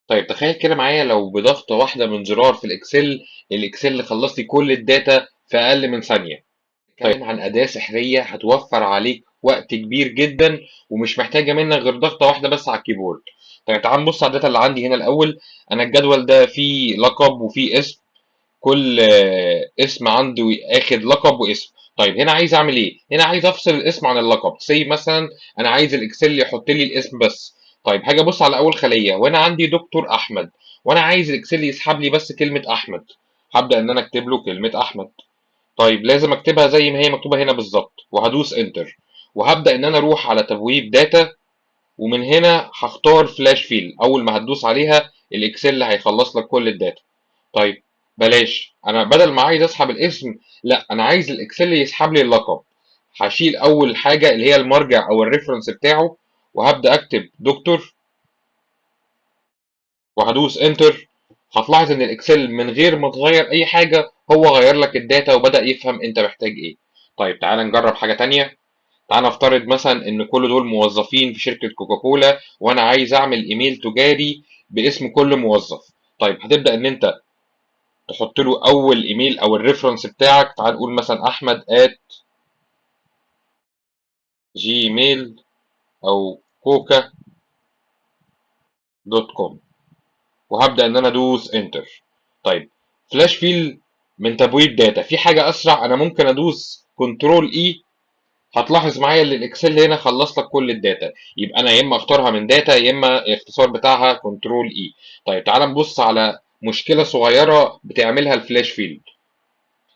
طيب تخيل كده معايا لو بضغطة واحدة من زرار في الإكسل اللي خلص لي كل الداتا في أقل من ثانية. نتكلم عن أداة سحرية هتوفر عليك وقت كبير جدا، ومش محتاجة منك غير ضغطة واحدة بس على الكيبورد. طيب تعال نبص على الداتا اللي عندي هنا الأول. أنا الجدول ده فيه لقب وفيه اسم. كل اسم عنده اخد لقب واسم. طيب هنا عايز اعمل ايه؟ هنا عايز افصل الاسم عن اللقب، مثلا انا عايز الاكسل يحط لي الاسم بس. طيب هاجي ابص على اول خليه وانا عندي دكتور احمد، وانا عايز الاكسل يسحب لي بس كلمه احمد. هبدا ان انا اكتب له كلمه احمد. طيب لازم اكتبها زي ما هي مكتوبه هنا بالظبط، وهدوس انتر. وهبدا ان انا اروح على تبويب داتا، ومن هنا هختار فلاش فيل. اول ما هتدوس عليها الاكسل هيخلص لك كل الداتا. طيب بلاش، انا بدل ما عايز اسحب الاسم، لا انا عايز الاكسل يسحب لي اللقب. هشيل اول حاجه اللي هي المرجع او الريفرنس بتاعه، وهبدا اكتب دكتور، وهدوس انتر. هتلاحظ ان الاكسل من غير ما تغير اي حاجه هو غير لك الداتا وبدا يفهم انت محتاج ايه. طيب تعال نجرب حاجه تانية. تعال نفترض مثلا ان كل دول موظفين في شركه كوكاكولا، وانا عايز اعمل ايميل تجاري باسم كل موظف. طيب هتبدا ان انت تحط له اول ايميل او الريفرنس بتاعك. تعال نقول مثلا احمد @gmail او كوكا دوت كوم، وهبدا ان انا ادوس انتر. طيب فلاش فيل من تبويب داتا في حاجه اسرع، انا ممكن ادوس كنترول اي. هتلاحظ معايا ان الاكسل هنا خلص لك كل الداتا. يبقى انا يا اما اختارها من داتا يا اما الاختصار بتاعها كنترول اي. طيب تعال نبص على مشكله صغيره بتعملها الفلاش فيل.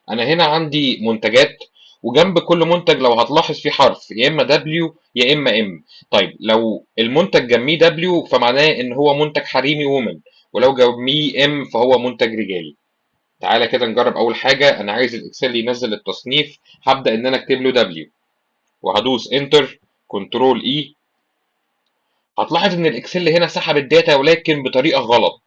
انا هنا عندي منتجات، وجنب كل منتج لو هتلاحظ في حرف يا اما دبليو يا اما ام. طيب لو المنتج جنبيه دبليو فمعناه ان هو منتج حريمي وومن، ولو جنبيه ام فهو منتج رجالي. تعالى كده نجرب. اول حاجه انا عايز الاكسل ينزل التصنيف، هبدا ان انا اكتب له دبليو وهدوس انتر كنترول اي. هتلاحظ ان الاكسل هنا سحب الداتا ولكن بطريقه غلط.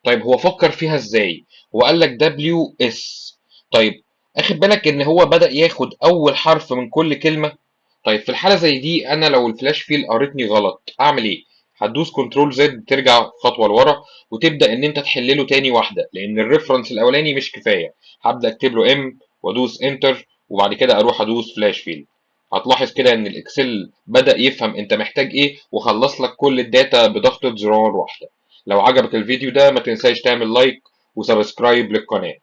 طيب هو فكر فيها ازاي؟ هو قال لك دبليو اس. طيب اخد بالك ان هو بدأ ياخد اول حرف من كل كلمه. طيب في الحاله زي دي انا لو الفلاش فيل قريتني غلط اعمل ايه؟ هتدوس كنترول زد ترجع خطوه لورا، وتبدا ان انت تحلله تاني واحده لان الريفرنس الاولاني مش كفايه. هبدا اكتب له ام وادوس انتر، وبعد كده اروح ادوس فلاش فيل. هتلاحظ كده ان الاكسل بدأ يفهم انت محتاج ايه وخلص لك كل الداتا بضغطة زرار واحدة. لو عجبك الفيديو ده ما تنساش تعمل لايك وسبسكرايب للقناة.